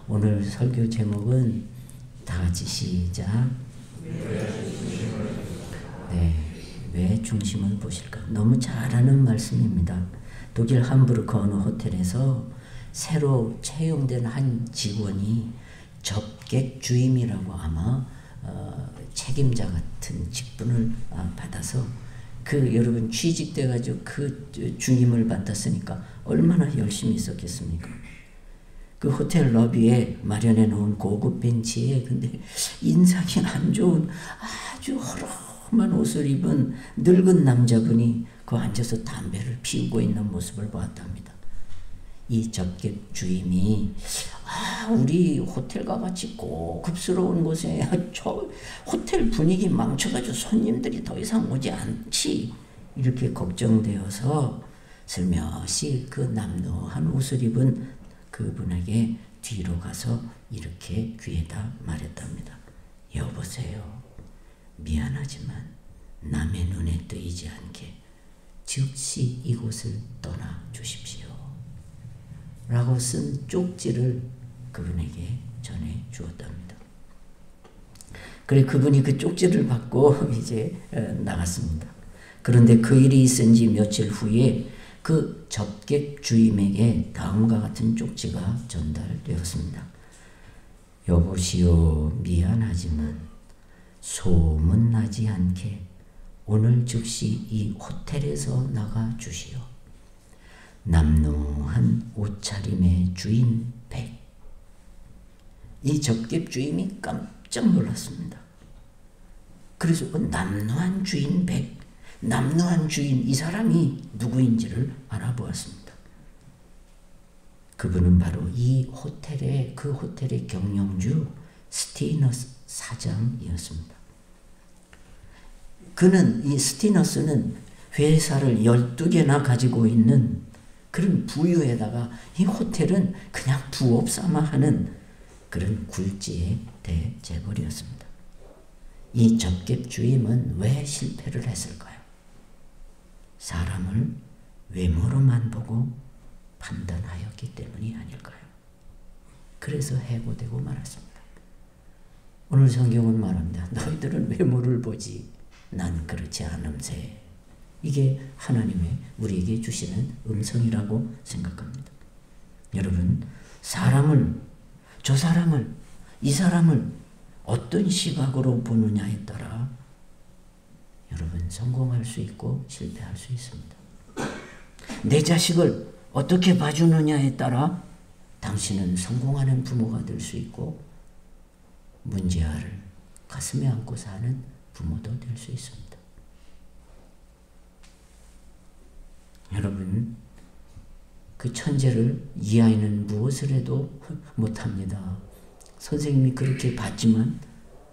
오늘 설교 제목은 다 같이 시작. 네, 왜 중심을 보실까? 너무 잘하는 말씀입니다. 독일 함부르크 어느 호텔에서 새로 채용된 한 직원이 접객 주임이라고 아마 책임자 같은 직분을 받아서 여러분 취직돼 가지고 그 중임을 받았으니까 얼마나 열심히 있었겠습니까? 그 호텔 러비에 마련해 놓은 고급 벤치에 근데 인상이 안 좋은 아주 허름한 옷을 입은 늙은 남자분이 그 앉아서 담배를 피우고 있는 모습을 보았답니다. 이 접객 주임이 우리 호텔과 같이 고급스러운 곳에 저 호텔 분위기 망쳐가지고 손님들이 더 이상 오지 않지 이렇게 걱정되어서 슬며시 그 남루한 옷을 입은 그분에게 뒤로 가서 이렇게 귀에다 말했답니다. 여보세요. 미안하지만 남의 눈에 뜨이지 않게 즉시 이곳을 떠나 주십시오. 라고 쓴 쪽지를 그분에게 전해 주었답니다. 그래 그분이 그 쪽지를 받고 이제 나갔습니다. 그런데 그 일이 있은 지 며칠 후에 그 접객 주임에게 다음과 같은 쪽지가 전달되었습니다. 여보시오, 미안하지만 소문나지 않게 오늘 즉시 이 호텔에서 나가 주시오. 남루한 옷차림의 주인 백. 이 접객 주임이 깜짝 놀랐습니다. 그래서 남루한 주인 백, 남루한 주인, 이 사람이 누구인지를 알아보았습니다. 그분은 바로 이 호텔의 그 호텔의 경영주 스티너스 사장이었습니다. 그는 이 스티너스는 회사를 12개나 가지고 있는 그런 부유에다가 이 호텔은 그냥 부업 삼아 하는 그런 굴지의 대재벌이었습니다. 이 접객 주임은 왜 실패를 했을까요? 사람을 외모로만 보고 판단하였기 때문이 아닐까요? 그래서 해고되고 말았습니다. 오늘 성경은 말합니다. 너희들은 외모를 보지 난 그렇지 않음세. 이게 하나님의 우리에게 주시는 음성이라고 생각합니다. 여러분, 저 사람을, 이 사람을 어떤 시각으로 보느냐에 따라 여러분 성공할 수 있고 실패할 수 있습니다. 내 자식을 어떻게 봐주느냐에 따라 당신은 성공하는 부모가 될 수 있고 문제아를 가슴에 안고 사는 부모도 될 수 있습니다. 여러분, 그 천재를 이 아이는 무엇을 해도 못합니다. 선생님이 그렇게 봤지만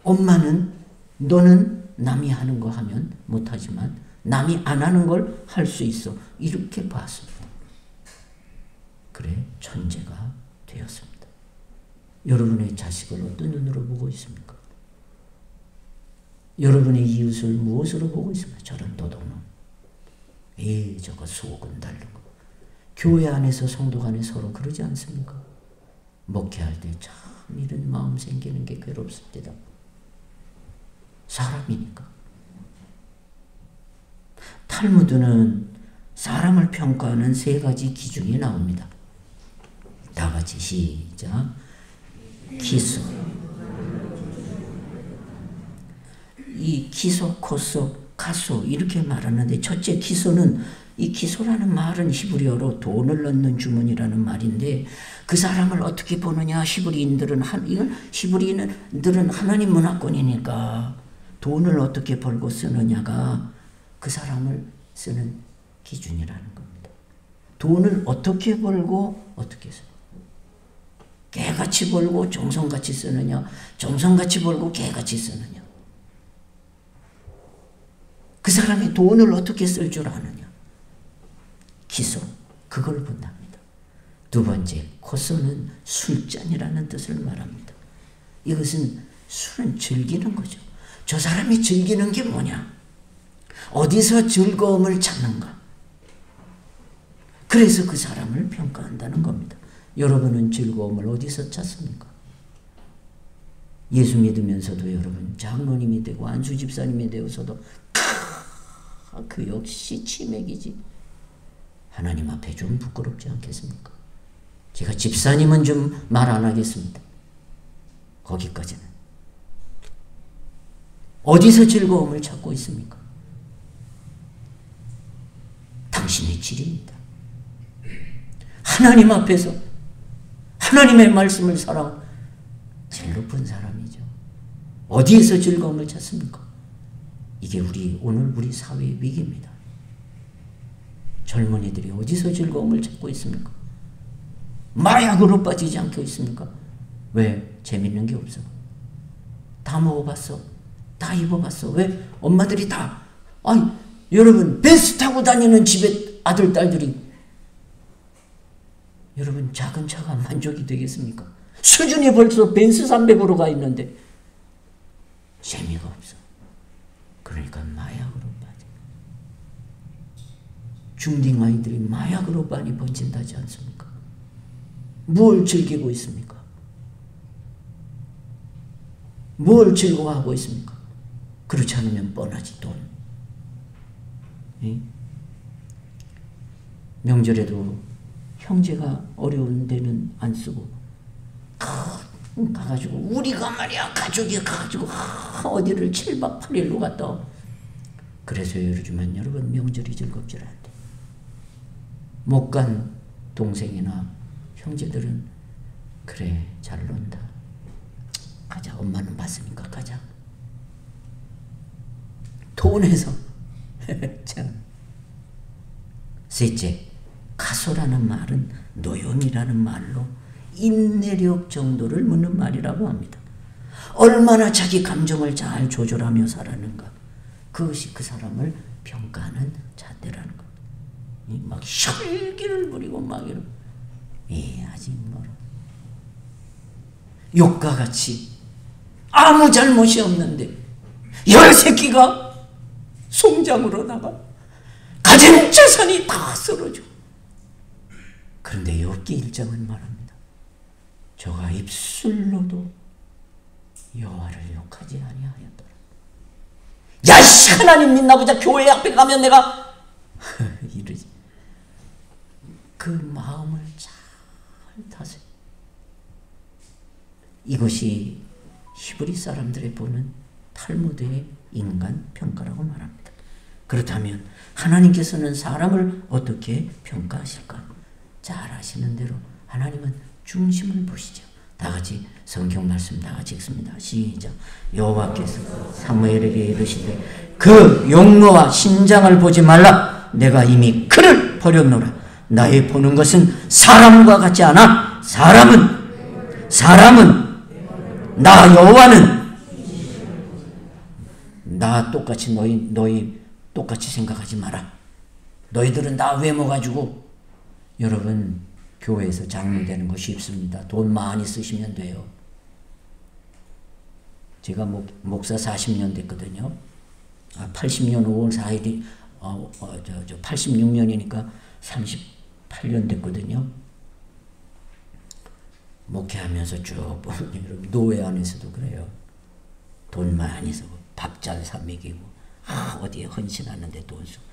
엄마는 너는 남이 하는 거 하면 못하지만 남이 안 하는 걸 할 수 있어. 이렇게 봤습니다. 그래 천재가 되었습니다. 여러분의 자식을 어떤 눈으로 보고 있습니까? 여러분의 이웃을 무엇으로 보고 있습니까? 저런 도둑놈. 저거 속은 다른 거. 교회 안에서 성도 간에 서로 그러지 않습니까? 목회할 때 참 이런 마음 생기는 게 괴롭습니다. 사람이니까. 탈무드는 사람을 평가하는 3가지 기준이 나옵니다. 다 같이 시작. 기소. 이 기소, 코소, 가소 이렇게 말하는데 첫째 기소는 이 기소라는 말은 히브리어로 돈을 넣는 주머니라는 말인데 그 사람을 어떻게 보느냐 히브리인들은 하나님 문화권이니까 돈을 어떻게 벌고 쓰느냐가 그 사람을 쓰는 기준이라는 겁니다. 돈을 어떻게 벌고 어떻게 써요? 개같이 벌고 정성같이 쓰느냐 정성같이 벌고 개같이 쓰느냐 그 사람이 돈을 어떻게 쓸 줄 아느냐. 기소, 그걸 본답니다. 두 번째, 코소는 술잔이라는 뜻을 말합니다. 이것은 술은 즐기는 거죠. 저 사람이 즐기는 게 뭐냐? 어디서 즐거움을 찾는가? 그래서 그 사람을 평가한다는 겁니다. 여러분은 즐거움을 어디서 찾습니까? 예수 믿으면서도 여러분 장로님이 되고 안수 집사님이 되어서도 그 역시 치맥이지. 하나님 앞에 좀 부끄럽지 않겠습니까? 제가 집사님은 좀 말 안 하겠습니다. 거기까지는. 어디서 즐거움을 찾고 있습니까? 당신의 질입니다. 하나님 앞에서 하나님의 말씀을 사랑하는 제일 높은 사람이죠. 어디에서 즐거움을 찾습니까? 이게 오늘 우리 사회의 위기입니다. 젊은이들이 어디서 즐거움을 찾고 있습니까? 마약으로 빠지지 않고 있습니까? 왜? 재밌는 게 없어. 다 먹어봤어. 다 입어봤어. 왜? 엄마들이 다. 아니, 여러분 벤츠 타고 다니는 집에 아들, 딸들이 여러분 작은 차가 만족이 되겠습니까? 수준이 벌써 벤츠 300으로 가 있는데 재미가 없어. 그러니까 마약으로 빠져. 중딩 아이들이 마약으로 많이 번진다지 않습니까? 뭘 즐기고 있습니까? 뭘 즐거워하고 있습니까? 그렇지 않으면 뻔하지. 돈. 예? 명절에도 형제가 어려운 데는 안 쓰고 가가지고 우리가 말이야 가족이 가가지고 어디를 7박 8일로 갔다. 그래서 요즘은 여러분 명절이 즐겁지 않대. 못 간 동생이나 형제들은 그래 잘 논다. 가자. 엄마는 봤으니까 가자. 돈에서 참. 셋째, 가소라는 말은 노염이라는 말로 인내력 정도를 묻는 말이라고 합니다. 얼마나 자기 감정을 잘 조절하며 살았는가. 그것이 그 사람을 평가하는 잣대라는 것. 막 혈기를 부리고 막 이러고 아직 멀어. 욕과 같이 아무 잘못이 없는데 열 새끼가 송장으로 나가 가진 재산이 다 쓰러져. 그런데 욥기 1장은 말합니다. 저가 입술로도 여호와를 욕하지 아니하였더라. 야씨 하나님 믿나 보자. 교회 앞에 가면 내가 이러지. 그 마음을 잘 다스려. 이것이 히브리 사람들이 보는 탈무드의 인간 평가라고 말합니다. 그렇다면 하나님께서는 사람을 어떻게 평가하실까? 잘 아시는 대로 하나님은 중심을 보시죠. 다 같이 성경 말씀 다 같이 읽습니다. 시작. 여호와께서 사무엘에게 이르시되 그 용모와 신장을 보지 말라. 내가 이미 그를 버렸노라. 나의 보는 것은 사람과 같지 않아. 사람은 나 여호와는 나 똑같이 너희 똑같이 생각하지 마라. 너희들은 나 외모 가지고. 여러분 교회에서 장로 되는 거 쉽습니다. 돈 많이 쓰시면 돼요. 제가 목사 40년 됐거든요. 80년 5월 4일이 86년이니까 38년 됐거든요. 목회하면서 쭉 보면 노회 안에서도 그래요. 돈 많이 쓰고 밥 잘 사 먹이고 어디에 헌신하는데 돈 쓰고.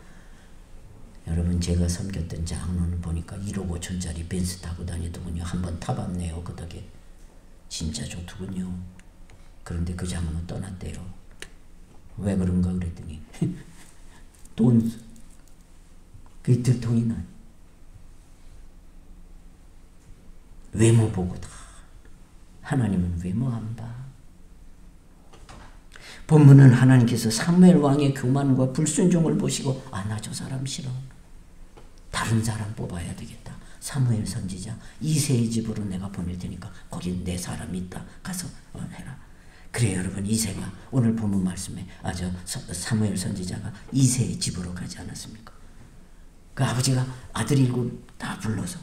여러분 제가 섬겼던 장로는 보니까 1억 5천짜리 벤츠 타고 다니더군요. 한번 타봤네요. 그 덕에. 진짜 좋더군요. 그런데 그 장로는 떠났대요. 왜 그런가 그랬더니 돈 그게 들통이 나. 외모 보고 다. 하나님은 외모 안 봐. 본문은 하나님께서 사무엘 왕의 교만과 불순종을 보시고 나 저 사람 싫어. 다른 사람 뽑아야 되겠다. 사무엘 선지자 이새의 집으로 내가 보낼 테니까 거기 내 사람이 있다. 가서 해라. 그래 여러분 이새가 오늘 본문 말씀에 사무엘 선지자가 이새의 집으로 가지 않았습니까? 그 아버지가 아들 7 다 불러서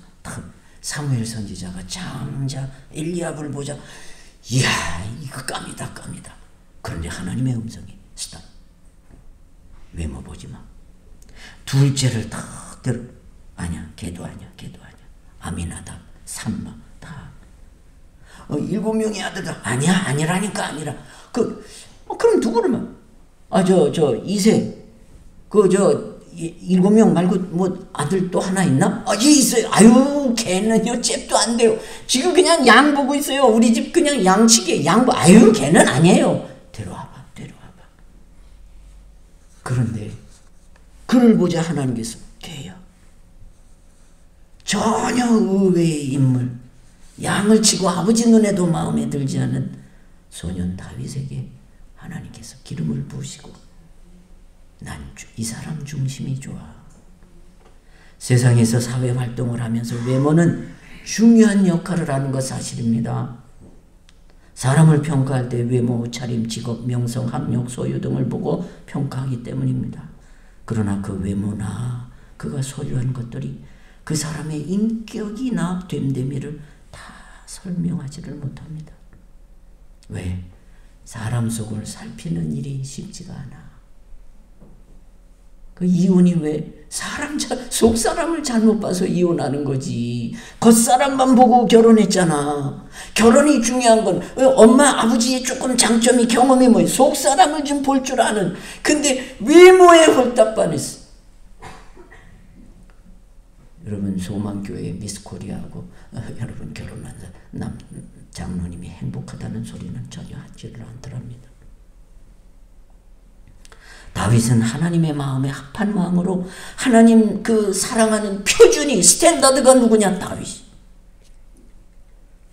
사무엘 선지자가 장자 엘리압을 보자. 이야 이거 깜이다. 그런데 하나님의 음성이 스탑. 외모 보지 마. 둘째를 탁 들어. 아니야 걔도 아니야. 아미나답 산마 다. 7명의 아들들 아니라니까 아니라 그럼 누구를 이세 7명 말고 뭐 아들 또 하나 있나? 얘 있어요. 아유 걔는요 잽도 안 돼요. 지금 그냥 양 보고 있어요. 우리 집 그냥 양치기 아유 걔는 아니에요. 데려와봐. 그런데 그를 보자 하나님께서 걔야. 전혀 의외의 인물, 양을 치고 아버지 눈에도 마음에 들지 않은 소년 다윗에게 하나님께서 기름을 부으시고 난 이 사람 중심이 좋아. 세상에서 사회활동을 하면서 외모는 중요한 역할을 하는 것 사실입니다. 사람을 평가할 때 외모, 차림, 직업, 명성, 학력, 소유 등을 보고 평가하기 때문입니다. 그러나 그 외모나 그가 소유한 것들이 그 사람의 인격이나 됨됨이를 다 설명하지를 못합니다. 왜? 사람 속을 살피는 일이 쉽지가 않아. 그 이혼이 왜? 속 사람을 잘못 봐서 이혼하는 거지. 겉사람만 보고 결혼했잖아. 결혼이 중요한 건 엄마 아버지의 조금 장점이 경험이 뭐예요? 속 사람을 좀 볼 줄 아는. 근데 외모에 홀딱반했어. 여러분 소망교회 미스코리아하고 여러분 결혼한 장로님이 행복하다는 소리는 전혀 하지를 않더랍니다. 다윗은 하나님의 마음에 합한 마음으로 하나님 그 사랑하는 표준이 스탠다드가 누구냐? 다윗.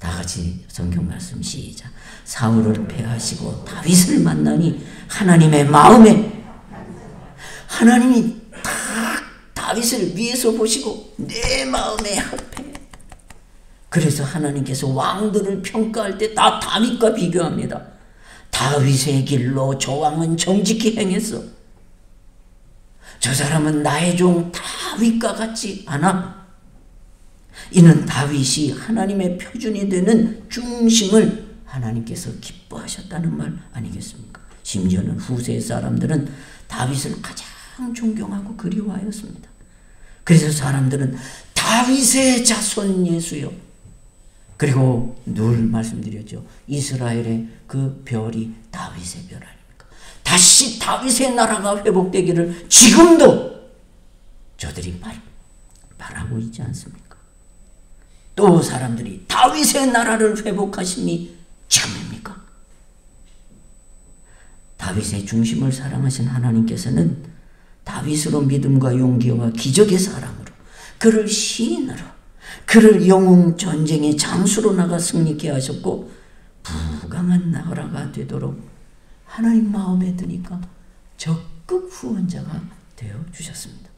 다 같이 성경 말씀 시작. 사울을 패하시고 다윗을 만나니 하나님의 마음에 하나님이 딱 다윗을 위에서 보시고 내 마음에 합해. 그래서 하나님께서 왕들을 평가할 때 다 다윗과 비교합니다. 다윗의 길로 저 왕은 정직히 행했어. 저 사람은 나의 종 다윗과 같지 않아. 이는 다윗이 하나님의 표준이 되는 중심을 하나님께서 기뻐하셨다는 말 아니겠습니까? 심지어는 후세 사람들은 다윗을 가장 존경하고 그리워하였습니다. 그래서 사람들은 다윗의 자손 예수여. 그리고 늘 말씀드렸죠. 이스라엘의 그 별이 다윗의 별 아닙니까? 다시 다윗의 나라가 회복되기를 지금도 저들이 바라고 있지 않습니까? 또 사람들이 다윗의 나라를 회복하심이 지금입니까? 다윗의 중심을 사랑하신 하나님께서는 다윗으로 믿음과 용기와 기적의 사랑으로 그를 시인으로 그를 영웅 전쟁의 장수로 나가 승리케 하셨고 부강한 나라가 되도록 하나님 마음에 드니까 적극 후원자가 되어주셨습니다.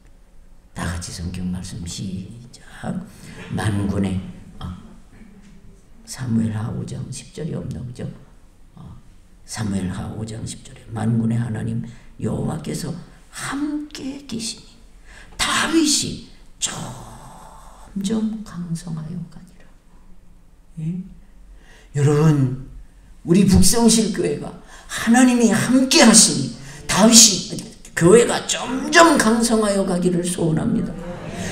다 같이 성경 말씀 시작. 만군의 사무엘하 5장 10절이 없나 보죠? 사무엘하 5장 10절에 만군의 하나님 여호와께서 함께 계시니 다윗이 점점 강성하여 가니라. 예? 여러분 우리 북성실교회가 하나님이 함께 하시니 다윗이 교회가 점점 강성하여 가기를 소원합니다.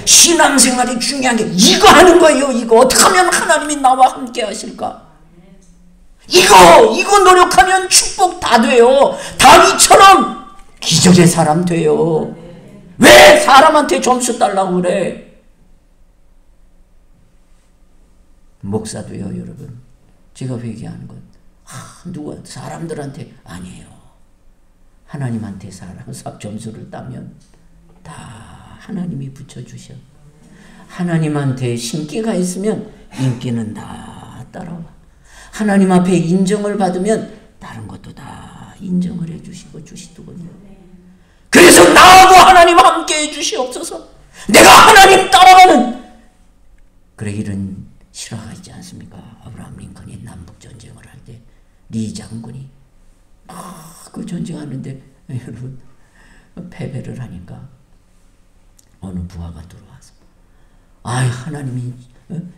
신앙생활이 중요한 게 이거 하는 거예요. 이거 어떻게 하면 하나님이 나와 함께 하실까? 이거 노력하면 축복 다 돼요. 다윗처럼 기적의 사람 돼요. 왜 사람한테 점수 달라고 그래? 목사도요, 여러분. 제가 회개하는 건 누가 사람들한테 아니에요. 하나님한테 점수를 따면 다 하나님이 붙여주셔. 하나님한테 신기가 있으면 인기는 다 따라와. 하나님 앞에 인정을 받으면 다른 것도 다 인정을 해주시고 주시더군요. 그래서 나하고 하나님 함께 해주시옵소서. 내가 하나님 따라가는 그래 이런 실화가 있지 않습니까? 아브라함 링컨이 남북전쟁을 할 때 리 장군이 그 전쟁하는데 여러분 패배를 하니까 어느 부하가 들어와서 하나님이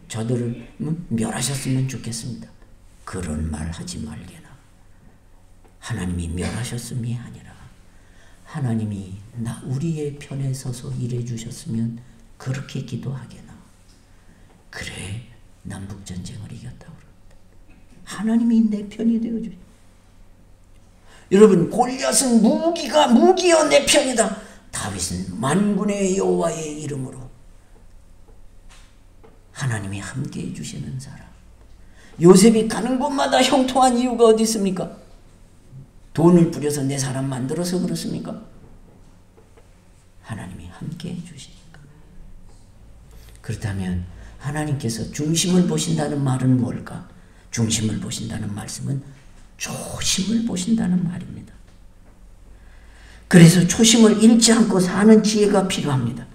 저들을 멸하셨으면 좋겠습니다. 그런 말 하지 말게나. 하나님이 멸하셨음이 아니라 하나님이 우리의 편에 서서 일해 주셨으면 그렇게 기도하게나. 그래 남북전쟁을 이겼다고 그럽니다. 하나님이 내 편이 되어주세요. 여러분, 골리앗은 무기여 내 편이다. 다윗은 만군의 여호와의 이름으로 하나님이 함께해 주시는 사람. 요셉이 가는 곳마다 형통한 이유가 어디 있습니까? 돈을 뿌려서 내 사람 만들어서 그렇습니까? 하나님이 함께해 주시니까. 그렇다면 하나님께서 중심을 보신다는 말은 뭘까? 중심을 보신다는 말씀은 초심을 보신다는 말입니다. 그래서 초심을 잃지 않고 사는 지혜가 필요합니다.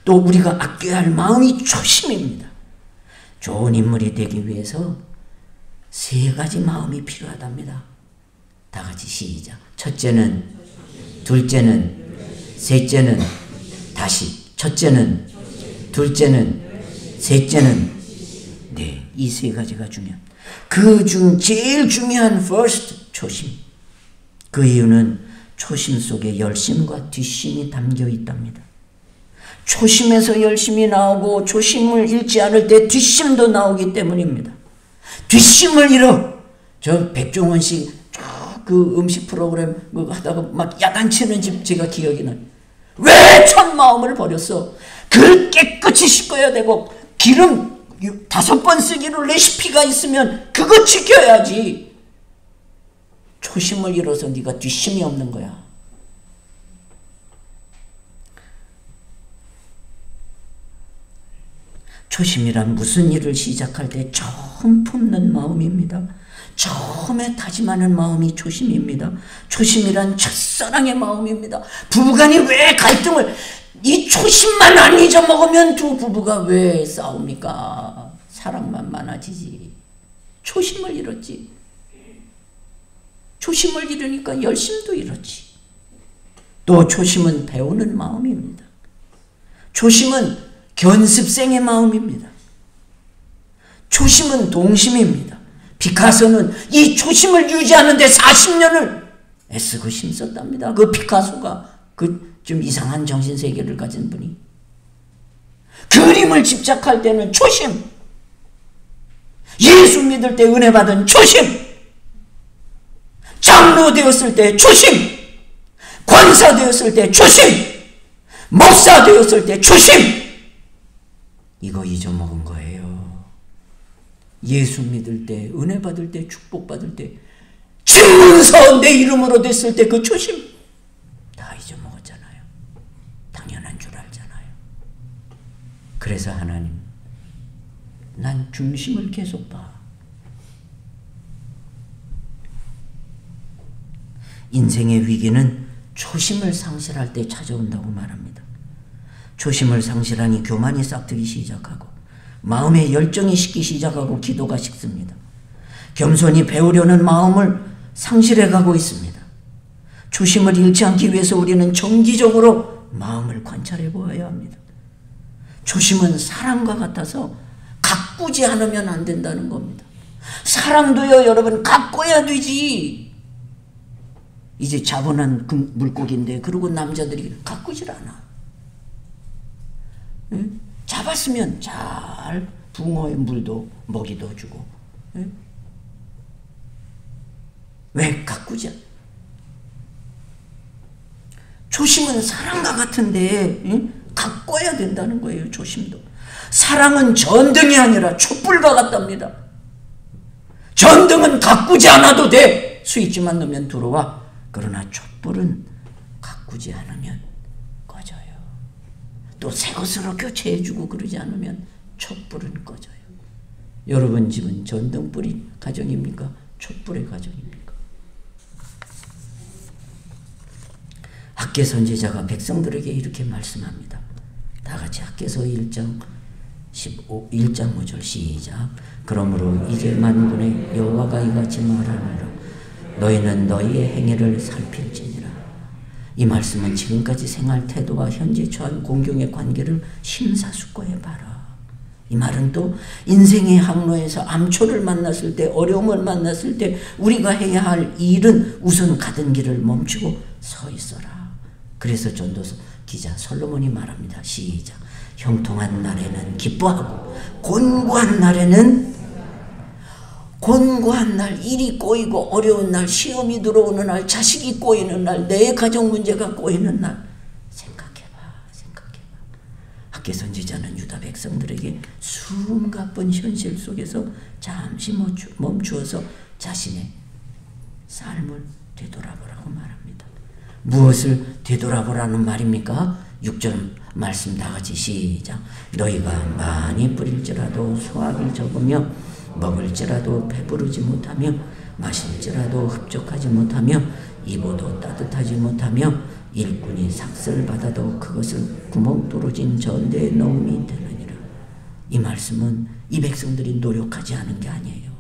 또 우리가 아껴야 할 마음이 초심입니다. 좋은 인물이 되기 위해서 3가지 마음이 필요하답니다. 다 같이 시작. 첫째는, 둘째는, 셋째는, 다시. 첫째는, 둘째는, 셋째는. 네, 이 3가지가 중요합니다. 그 중 제일 중요한 first, 초심. 그 이유는 초심 속에 열심과 뒷심이 담겨 있답니다. 초심에서 열심이 나오고 초심을 잃지 않을 때 뒷심도 나오기 때문입니다. 뒷심을 잃어. 저 백종원 씨 그 음식 프로그램 하다가 막 야단치는 집 제가 기억이 나요. 왜 첫 마음을 버렸어? 글 깨끗이 씻어야 되고 기름 5번 쓰기로 레시피가 있으면 그거 지켜야지. 초심을 잃어서 네가 뒷심이 없는 거야. 초심이란 무슨 일을 시작할 때 처음 품는 마음입니다. 처음에 다짐하는 마음이 초심입니다. 초심이란 첫사랑의 마음입니다. 부부간이 왜 갈등을, 이 초심만 안 잊어먹으면 두 부부가 왜 싸웁니까? 사랑만 많아지지. 초심을 잃었지. 초심을 잃으니까 열심도 잃었지. 또 초심은 배우는 마음입니다. 초심은 견습생의 마음입니다. 초심은 동심입니다. 피카소는 이 초심을 유지하는데 40년을 애쓰고 힘썼답니다. 그 피카소가 그 좀 이상한 정신세계를 가진 분이. 그림을 집착할 때는 초심. 예수 믿을 때 은혜 받은 초심. 장로 되었을 때 초심. 권사 되었을 때 초심. 목사 되었을 때 초심. 이거 잊어먹은 거예요. 예수 믿을 때, 은혜 받을 때, 축복 받을 때, 증문서 내 이름으로 됐을 때 그 초심 다 잊어먹었잖아요. 당연한 줄 알잖아요. 그래서 하나님, 난 중심을 계속 봐. 인생의 위기는 초심을 상실할 때 찾아온다고 말합니다. 초심을 상실하니 교만이 싹트기 시작하고 마음의 열정이 식기 시작하고 기도가 식습니다. 겸손히 배우려는 마음을 상실해가고 있습니다. 초심을 잃지 않기 위해서 우리는 정기적으로 마음을 관찰해 보아야 합니다. 초심은 사랑과 같아서 가꾸지 않으면 안 된다는 겁니다. 사랑도요, 여러분, 가꿔야 되지. 이제 자본한 물고기인데 그리고 남자들이 가꾸질 않아. 응? 잡았으면 잘 붕어의 물도 먹이도 주고. 응? 왜 가꾸지 않아? 초심은 사랑과 같은데 응? 가꿔야 된다는 거예요. 초심도. 사랑은 전등이 아니라 촛불과 같답니다. 전등은 가꾸지 않아도 돼. 스위치만 넣으면 들어와. 그러나 촛불은 가꾸지 않으면 꺼져요. 또 새 것으로 교체해주고 그러지 않으면 촛불은 꺼져요. 여러분 집은 전등불이 가정입니까? 촛불의 가정입니까? 학개 선지자가 백성들에게 이렇게 말씀합니다. 다 같이 학개서 1장 5절 시작. 그러므로 이제 만군의 여호와가 이같이 말하노라. 너희는 너희의 행위를 살필지니라. 이 말씀은 지금까지 생활 태도와 현재 처한 공경의 관계를 심사숙고해봐라. 이 말은 또 인생의 항로에서 암초를 만났을 때, 어려움을 만났을 때 우리가 해야 할 일은 우선 가던 길을 멈추고 서 있어라. 그래서 전도서 기자 솔로몬이 말합니다. 시작. 형통한 날에는 기뻐하고 곤고한 날에는, 곤고한 날, 일이 꼬이고 어려운 날, 시험이 들어오는 날, 자식이 꼬이는 날, 내 가정 문제가 꼬이는 날, 생각해봐. 학개 선지자는 유다 백성들에게 숨가쁜 현실 속에서 잠시 멈추어서 자신의 삶을 되돌아보라고 말합니다. 무엇을 되돌아보라는 말입니까? 6절 말씀 다 같이 시작. 너희가 많이 뿌릴지라도 수확이 적으며 먹을지라도 배부르지 못하며 마실지라도 흡족하지 못하며 입어도 따뜻하지 못하며 일꾼이 삭슬 받아도 그것을 구멍 뚫어진 전대에 넣음이 되느니라. 이 말씀은 이 백성들이 노력하지 않은 게 아니에요.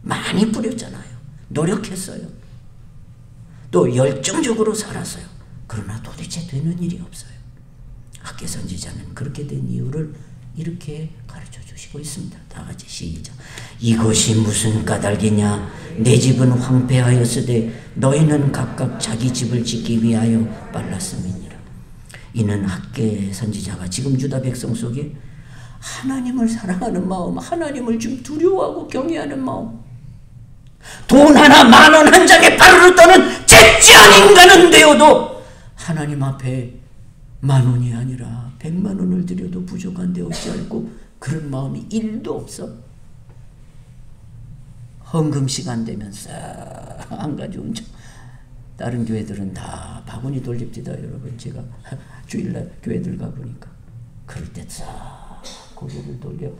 많이 뿌렸잖아요. 노력했어요. 또 열정적으로 살았어요. 그러나 도대체 되는 일이 없어요. 학개 선지자는 그렇게 된 이유를 이렇게 가르쳐 주시고 있습니다. 다 같이 시작. 이것이 무슨 까닭이냐? 내 집은 황폐하였으되 너희는 각각 자기 집을 짓기 위하여 빨랐음이니라. 이는 학개 선지자가 지금 유다 백성 속에 하나님을 사랑하는 마음, 하나님을 좀 두려워하고 경외하는 마음, 돈 하나 만 원 한 장에 바르르 떠는 째찌한 인간은 되어도 하나님 앞에 만 원이 아니라 100만 원을 드려도 부족한데 어찌할꼬 그런 마음이 1도 없어. 헌금 시간 되면 싹 안 가져온 척. 다른 교회들은 다 바구니 돌립니다. 여러분, 제가 주일날 교회들 가보니까 그럴 때 싹 고개를 돌려.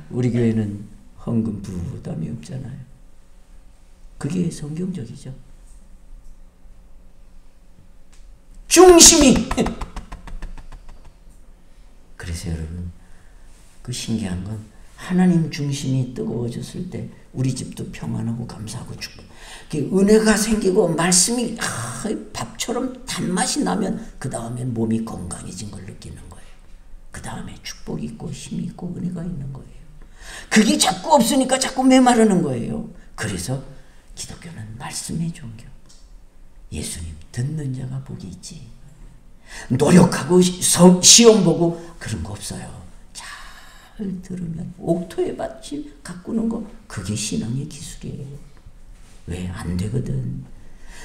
우리 교회는 헌금 부담이 없잖아요. 그게 성경적이죠. 중심이. 그래서 여러분, 그 신기한 건 하나님 중심이 뜨거워졌을 때 우리 집도 평안하고 감사하고 축복. 은혜가 생기고 말씀이 밥처럼 단맛이 나면 그 다음엔 몸이 건강해진 걸 느끼는 거예요. 그 다음에 축복이 있고 힘이 있고 은혜가 있는 거예요. 그게 자꾸 없으니까 자꾸 메마르는 거예요. 그래서 기독교는 말씀의 종교. 예수님 듣는 자가 복이 있지. 노력하고 시험 보고 그런 거 없어요. 잘 들으면 옥토의 밭이 가꾸는 거, 그게 신앙의 기술이에요. 왜 안 되거든.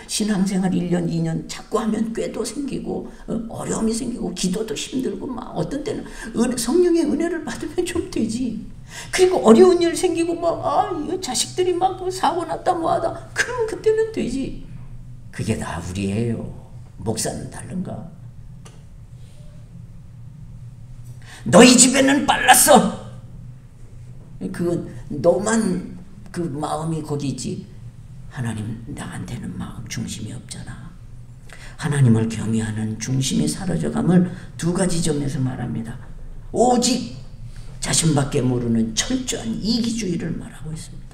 신앙생활 1년 2년 자꾸 하면 꾀도 생기고 어려움이 생기고 기도도 힘들고 막 어떤 때는 성령의 은혜를 받으면 좀 되지. 그리고 어려운 일 생기고 막 자식들이 막 사고 났다 뭐하다 그러면 그때는 되지. 그게 다 우리예요. 목사는 다른가? 너희 집에는 빨랐어. 그건 너만 그 마음이 거기 있지. 하나님 나한테는 마음 중심이 없잖아. 하나님을 경외하는 중심이 사라져감을 두 가지 점에서 말합니다. 오직 자신밖에 모르는 철저한 이기주의를 말하고 있습니다.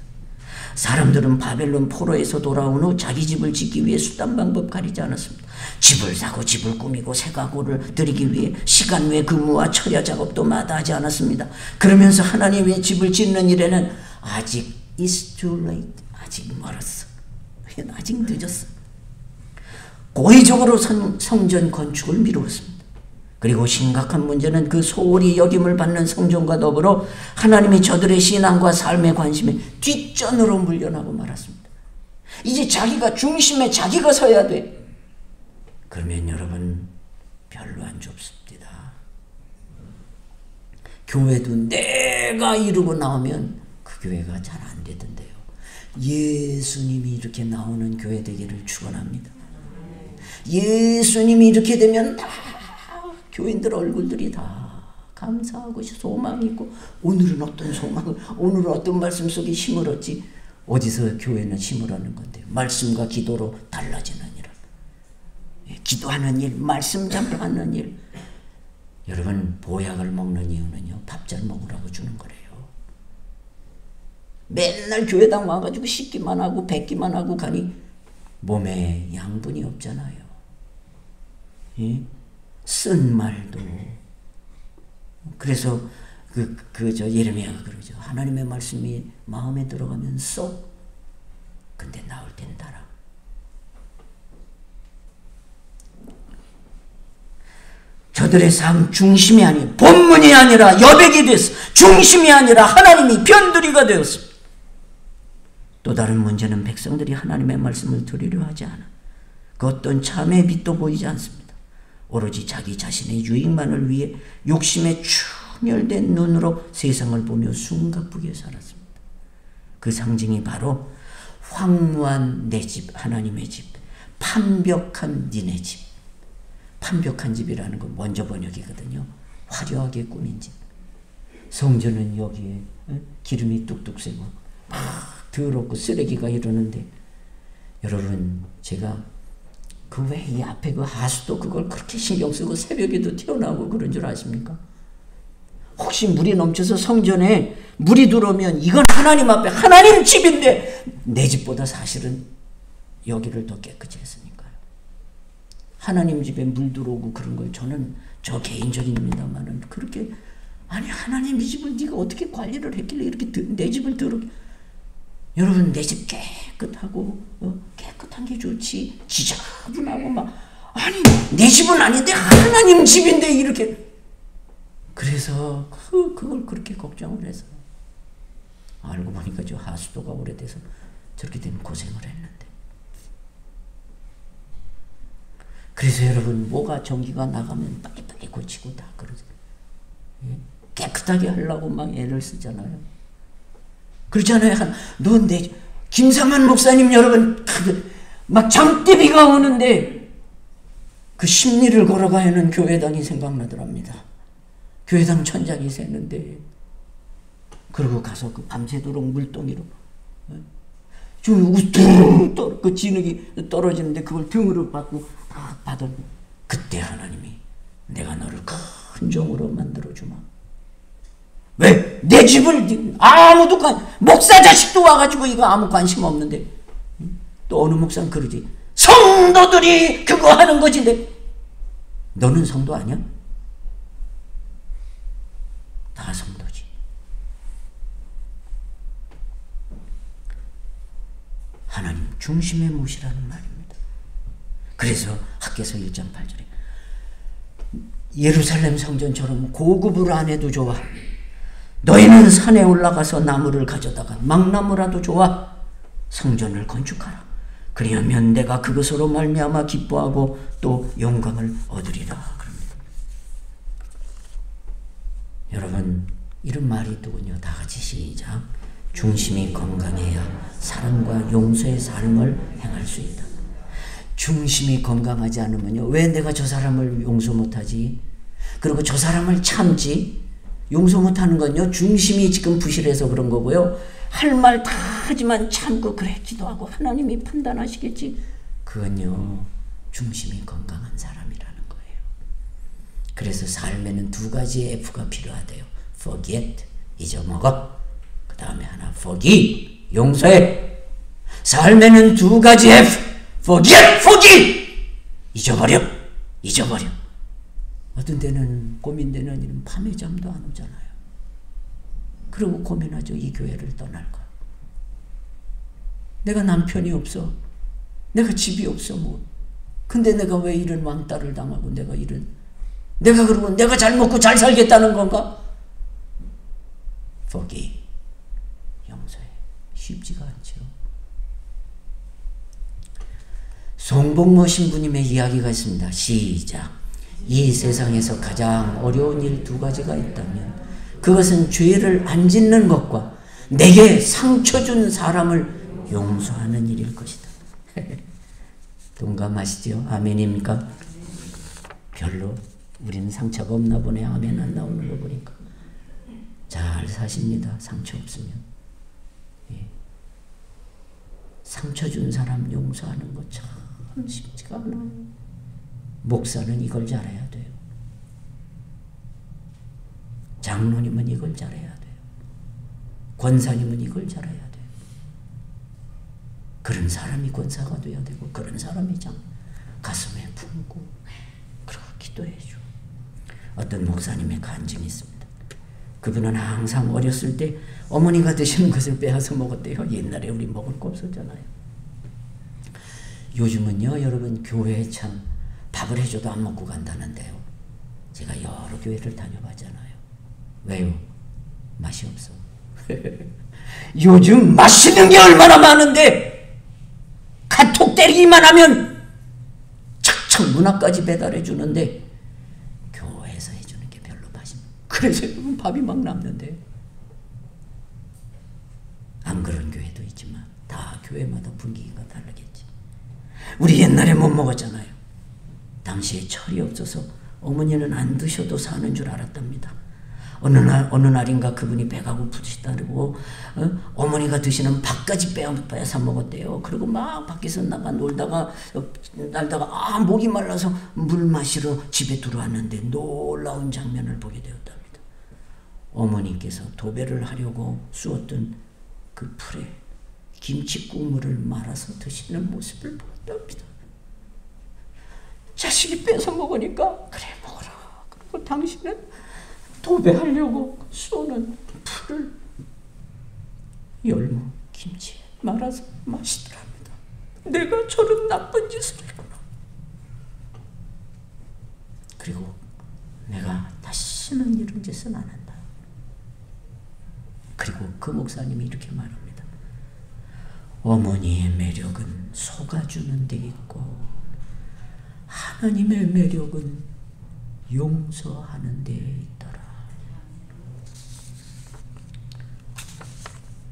사람들은 바벨론 포로에서 돌아온 후 자기 집을 짓기 위해 수단 방법 가리지 않았습니다. 집을 사고 집을 꾸미고 새 가구를 들이기 위해 시간 외 근무와 철야 작업도 마다하지 않았습니다. 그러면서 하나님의 집을 짓는 일에는 아직 it's too late. 아직 멀었어. 아직 늦었어. 고의적으로 성전 건축을 미루었습니다. 그리고 심각한 문제는 그 소홀히 여김을 받는 성전과 더불어 하나님이 저들의 신앙과 삶의 관심에 뒷전으로 물려나고 말았습니다. 이제 자기가 중심에 자기가 서야 돼. 그러면 여러분 별로 안 좁습니다. 교회도 내가 이루고 나오면 그 교회가 잘 안 되던데요. 예수님이 이렇게 나오는 교회 되기를 축원합니다. 예수님이 이렇게 되면 다 교인들 얼굴들이 다 감사하고 소망이 있고, 오늘은 어떤 소망을, 오늘은 어떤 말씀 속에 힘을 얻지. 어디서 교회는 힘을 얻는 건데? 말씀과 기도로 달라지는 일, 기도하는 일, 말씀 잡하는 일. 여러분, 보약을 먹는 이유는요, 밥 잘 먹으라고 주는 거래요. 맨날 교회당 와가지고 씻기만 하고 뱉기만 하고 가니 몸에 양분이 없잖아요. 예? 쓴 말도. 그래서 예레미야가 그러죠. 하나님의 말씀이 마음에 들어가면 써. 근데 나올 땐 달아. 그들의 삶 중심이 아니라, 본문이 아니라 여백이 됐어. 중심이 아니라 하나님이 변두리가 되었습니다. 또 다른 문제는 백성들이 하나님의 말씀을 들으려 하지 않아. 그 어떤 참의 빛도 보이지 않습니다. 오로지 자기 자신의 유익만을 위해 욕심에 충혈된 눈으로 세상을 보며 숨가쁘게 살았습니다. 그 상징이 바로 황무한 내 집, 하나님의 집, 판벽한 니네 집. 판벽한 집이라는 건 먼저 번역이거든요. 화려하게 꾸민 집. 성전은 여기에 기름이 뚝뚝 새고 막 더럽고 쓰레기가 이러는데, 여러분 제가 그 왜 이 앞에 그 하수도 그걸 그렇게 신경 쓰고 새벽에도 튀어나오고 그런 줄 아십니까? 혹시 물이 넘쳐서 성전에 물이 들어오면 이건 하나님 앞에 하나님 집인데 내 집보다 사실은 여기를 더 깨끗이 했으니까요. 하나님 집에 물 들어오고 그런 걸 저는 저 개인적입니다만은 그렇게, 아니 하나님 집을 네가 어떻게 관리를 했길래 이렇게 내 집을 더럽게. 여러분 내 집 깨끗하고 깨끗한 게 좋지 지저분하고 막, 아니 내 집은 아닌데 하나님 집인데 이렇게. 그래서 그걸 그렇게 걱정을 해서 알고 보니까 저 하수도가 오래돼서 저렇게 되면 고생을 했는데. 그래서 여러분 뭐가 전기가 나가면 빨리빨리 고치고 다 그러죠. 깨끗하게 하려고 막 애를 쓰잖아요. 그렇잖아요. 너 내 김상환 목사님 여러분 막 장대비가 오는데 그 심리를 걸어가야하는 교회당이 생각나더랍니다. 교회당 천장이 샜는데, 그리고 가서 그 밤새도록 물동이로 그 진흙이 떨어지는데 그걸 등으로 받고 받아. 그때 하나님이 내가 너를 큰 종으로 만들어주마. 왜? 내 집을 아무도 목사 자식도 와가지고 이거 아무 관심 없는데, 또 어느 목사는 그러지. 성도들이 그거 하는 거지. 너는 성도 아니야? 다 성도지. 하나님 중심에 모시라는 말입니다. 그래서 학개서 1장 8절에 예루살렘 성전처럼 고급을 안 해도 좋아. 너희는 산에 올라가서 나무를 가져다가 망나무라도 좋아 성전을 건축하라. 그리하면 내가 그것으로 말미암아 기뻐하고 또 영광을 얻으리라 그럽니다. 여러분 이런 말이 있더군요. 다 같이 시작. 중심이 건강해야 사랑과 용서의 삶을 행할 수 있다. 중심이 건강하지 않으면요, 왜 내가 저 사람을 용서 못하지? 그리고 저 사람을 참지? 용서 못하는 건요, 중심이 지금 부실해서 그런 거고요. 할 말 다 하지만 참고 그래 기도하고 하나님이 판단하시겠지. 그건요, 중심이 건강한 사람이라는 거예요. 그래서 삶에는 두 가지의 F가 필요하대요. Forget, 잊어먹어. 그 다음에 하나 Forgive, 용서해. 삶에는 두 가지 F. Forget, Forgive. 잊어버려, 잊어버려. 어떤 때는 고민되는 일은 밤에 잠도 안 오잖아요. 그리고 고민하죠. 이 교회를 떠날까? 내가 남편이 없어. 내가 집이 없어. 뭐. 근데 내가 왜 이런 왕따를 당하고 내가 그러고 내가 잘 먹고 잘 살겠다는 건가? Forgive, 용서해. 쉽지가 않죠. 송복모 신부님의 이야기가 있습니다. 시작. 이 세상에서 가장 어려운 일 두 가지가 있다면 그것은 죄를 안 짓는 것과 내게 상처 준 사람을 용서하는 일일 것이다. 동감하시죠? 아멘입니까? 별로 우리는 상처가 없나 보네. 아멘 안 나오는 거 보니까. 잘 사십니다. 상처 없으면. 예. 상처 준 사람 용서하는 거 참 쉽지가 않아요. 목사는 이걸 잘해야 돼요. 장로님은 이걸 잘해야 돼요. 권사님은 이걸 잘해야 돼요. 그런 사람이 권사가 돼야 되고 그런 사람이 가슴에 품고 그렇게 기도해줘. 어떤 목사님의 간증이 있습니다. 그분은 항상 어렸을 때 어머니가 드시는 것을 빼앗아 먹었대요. 옛날에 우리 먹을 거 없었잖아요. 요즘은요, 여러분 교회에 참 밥을 해줘도 안 먹고 간다는데요. 제가 여러 교회를 다녀봤잖아요. 왜요? 맛이 없어. 요즘 맛있는 게 얼마나 많은데 카톡 때리기만 하면 착착 문 앞까지 배달해 주는데 교회에서 해주는 게 별로 맛이. 그래서 여러분 밥이 막 남는데. 안 그런 교회도 있지만 다 교회마다 분위기가 다르겠지. 우리 옛날에 못 먹었잖아요. 당시에 철이 없어서 어머니는 안 드셔도 사는 줄 알았답니다. 어느 날인가 그분이 배가 고프시다고 어머니가 드시는 밥까지 빼앗아 먹었대요. 그리고 막 밖에서 나가 놀다가 날다가 목이 말라서 물 마시러 집에 들어왔는데 놀라운 장면을 보게 되었답니다. 어머니께서 도배를 하려고 쑤었던 그 풀에 김치 국물을 말아서 드시는 모습을 보았답니다. 자식이 뺏어 먹으니까 그래 먹어라. 그리고 당신은 도배하려고 쏘는 풀을 열무 김치에 말아서 마시더랍니다. 내가 저런 나쁜 짓을 했구나. 그리고 내가 다시는 이런 짓은 안 한다. 그리고 그 목사님이 이렇게 말합니다. 어머니의 매력은 속아주는 데 있고 하나님의 매력은 용서하는 데 있더라.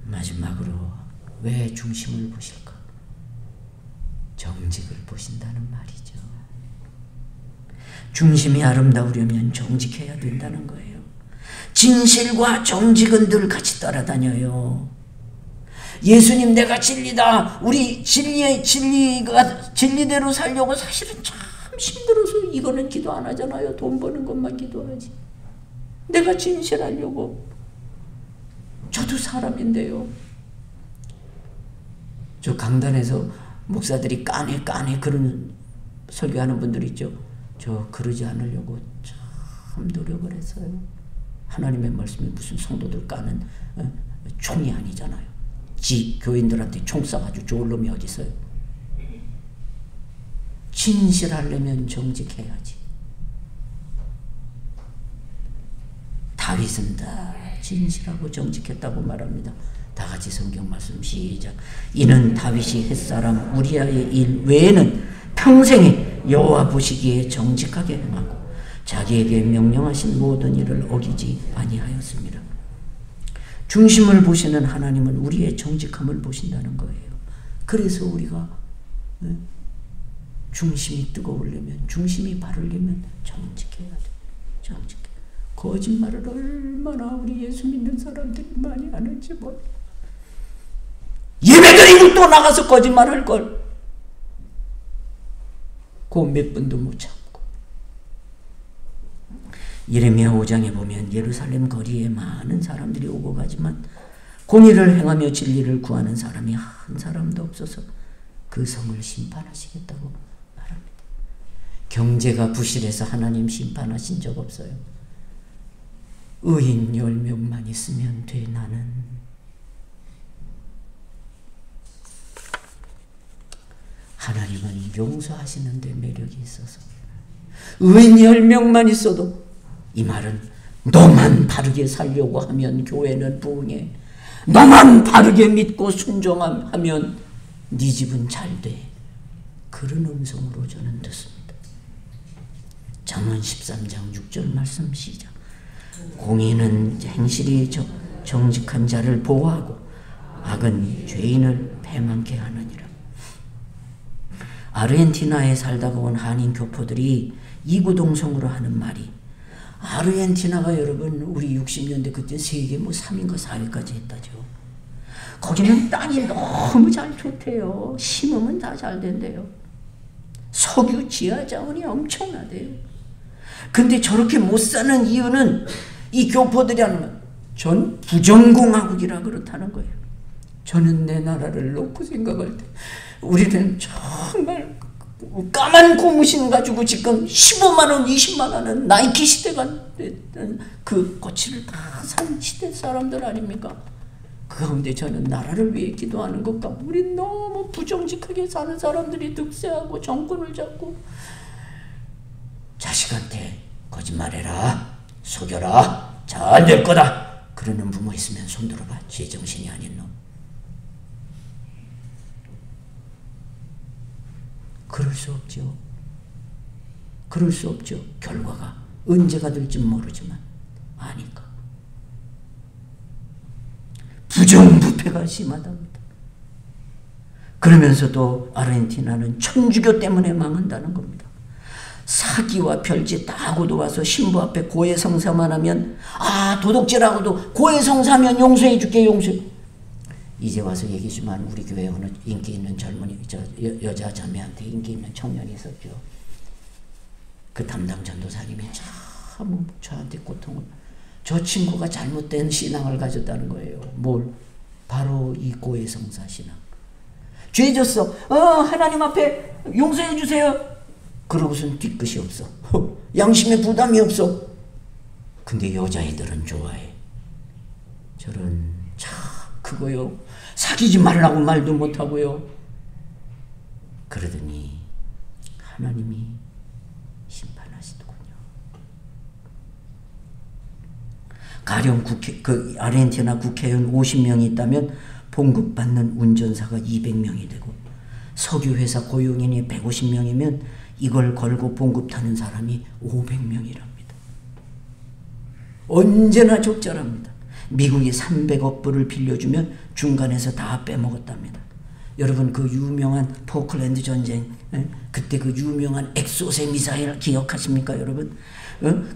마지막으로 왜 중심을 보실까? 정직을 보신다는 말이죠. 중심이 아름다우려면 정직해야 된다는 거예요. 진실과 정직은 늘 같이 따라다녀요. 예수님 내가 진리다. 우리 진리대로 살려고 사실은 참 힘들어서 이거는 기도 안 하잖아요. 돈 버는 것만 기도하지. 내가 진실하려고. 저도 사람인데요. 저 강단에서 목사들이 까네 그런 설교하는 분들 있죠. 저 그러지 않으려고 참 노력을 했어요. 하나님의 말씀이 무슨 성도들 까는 총이 아니잖아요. 교인들한테 총 쏴가지고 좋을 놈이 어디 있어요. 진실하려면 정직해야지. 다윗은 다 진실하고 정직했다고 말합니다. 다 같이 성경 말씀 시작. 이는 다윗이 햇사람 우리아의 일 외에는 평생에 여호와 보시기에 정직하게 행하고 자기에게 명령하신 모든 일을 어기지 아니하였습니다. 중심을 보시는 하나님은 우리의 정직함을 보신다는 거예요. 그래서 우리가 중심이 뜨거우려면, 중심이 바르려면 정직해야 돼. 정직해. 거짓말을 얼마나 우리 예수 믿는 사람들이 많이 하는지 몰라. 예배드리고 또 나가서 거짓말할 걸. 그 몇 분도 못 참고. 예레미야 5장에 보면 예루살렘 거리에 많은 사람들이 오고 가지만 공의를 행하며 진리를 구하는 사람이 한 사람도 없어서 그 성을 심판하시겠다고 말합니다. 경제가 부실해서 하나님 심판하신 적 없어요. 의인 10명만 있으면 돼. 나는 하나님은 용서하시는 데 매력이 있어서 의인 10명만 있어도, 이 말은 너만 바르게 살려고 하면 교회는 부흥해. 너만 바르게 믿고 순종하면 네 집은 잘 돼. 그런 음성으로 저는 듣습니다. 잠언 13장 6절 말씀 시작. 공의는 행실이 정직한 자를 보호하고 악은 죄인을 패망케 하느니라. 아르헨티나에 살다가 온 한인 교포들이 이구동성으로 하는 말이, 아르헨티나가 여러분 우리 60년대 그때 세계 3위인가 4위까지 했다죠. 거기는 땅이 너무 잘 좋대요. 심으면 다 잘 된대요. 석유 지하 자원이 엄청나대요. 근데 저렇게 못 사는 이유는 이 교포들이 하는 전 부정공화국이라 그렇다는 거예요. 저는 내 나라를 놓고 생각할 때 우리는 정말 까만 고무신 가지고 지금 15만 원, 20만 원은 나이키 시대가 됐던 그 거치를 다 산 시대 사람들 아닙니까? 그 가운데 저는 나라를 위해 기도하는 것과 우리 너무 부정직하게 사는 사람들이 득세하고 정권을 잡고 자식한테 거짓말 하지 말아라, 속여라, 잘 될 거다 그러는 부모 있으면 손 들어봐. 제정신이 아닌 놈. 그럴 수 없죠. 그럴 수 없죠. 결과가 언제가 될지 모르지만 아니까. 부정부패가 심하답니다. 그러면서도 아르헨티나는 천주교 때문에 망한다는 겁니다. 사기와 별짓 다 하고도 와서 신부 앞에 고해성사만 하면, 도둑질하고도 고해성사하면 용서해 줄게, 용서해. 이제 와서 얘기지만 우리 교회에 어느 인기 있는 젊은이, 여자 자매한테 인기 있는 청년이 있었죠. 그 담당 전도사님이 참 저한테 고통을, 저 친구가 잘못된 신앙을 가졌다는 거예요. 뭘? 바로 이 고해성사 신앙. 죄 졌어. 하나님 앞에 용서해 주세요. 그러고선 뒤끝이 없어. 양심에 부담이 없어. 근데 여자애들은 좋아해. 저런 참 그거요. 사귀지 말라고 말도 못하고요. 그러더니 하나님이 심판하시더군요. 가령 아르헨티나 국회의원 50명이 있다면 봉급받는 운전사가 200명이 되고, 석유회사 고용인이 150명이면 이걸 걸고 봉급 타는 사람이 500명이랍니다. 언제나 적절합니다. 미국이 300억 불을 빌려주면 중간에서 다 빼먹었답니다. 여러분 그 유명한 포클랜드 전쟁, 그때 그 유명한 엑소세 미사일 기억하십니까 여러분?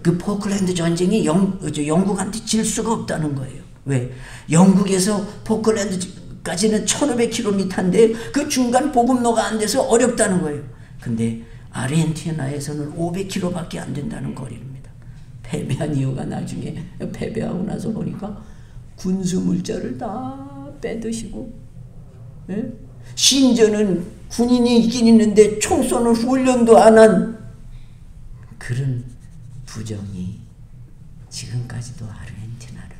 그 포클랜드 전쟁이 영국한테 질 수가 없다는 거예요. 왜? 영국에서 포클랜드까지는 1500km인데 그 중간 보급로가 안 돼서 어렵다는 거예요. 근데 아르헨티나에서는 500km밖에 안 된다는 거리입니다. 패배한 이유가 나중에 패배하고 나서 보니까 군수 물자를 다 빼드시고, 심지어는 군인이 있긴 있는데 총 쏘는 훈련도 안 한 그런 부정이 지금까지도 아르헨티나를.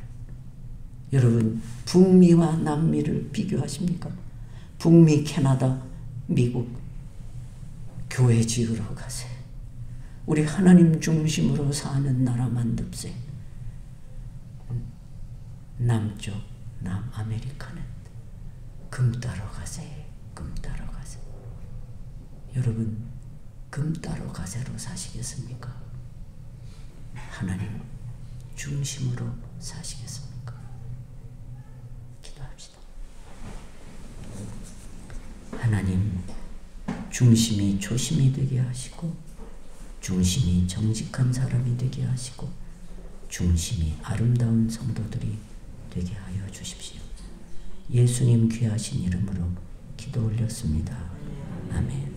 여러분 북미와 남미를 비교하십니까? 북미, 캐나다, 미국 교회 지으러 가세. 우리 하나님 중심으로 사는 나라 만듭세. 남쪽 남아메리카는 금 따러 가세. 금 따러 가세. 여러분 금 따러 가세로 사시겠습니까? 하나님 중심으로 사시겠습니까? 기도합시다. 하나님 중심이 초심이 되게 하시고, 중심이 정직한 사람이 되게 하시고, 중심이 아름다운 성도들이 되게 하여 주십시오. 예수님 귀하신 이름으로 기도 올렸습니다. 아멘.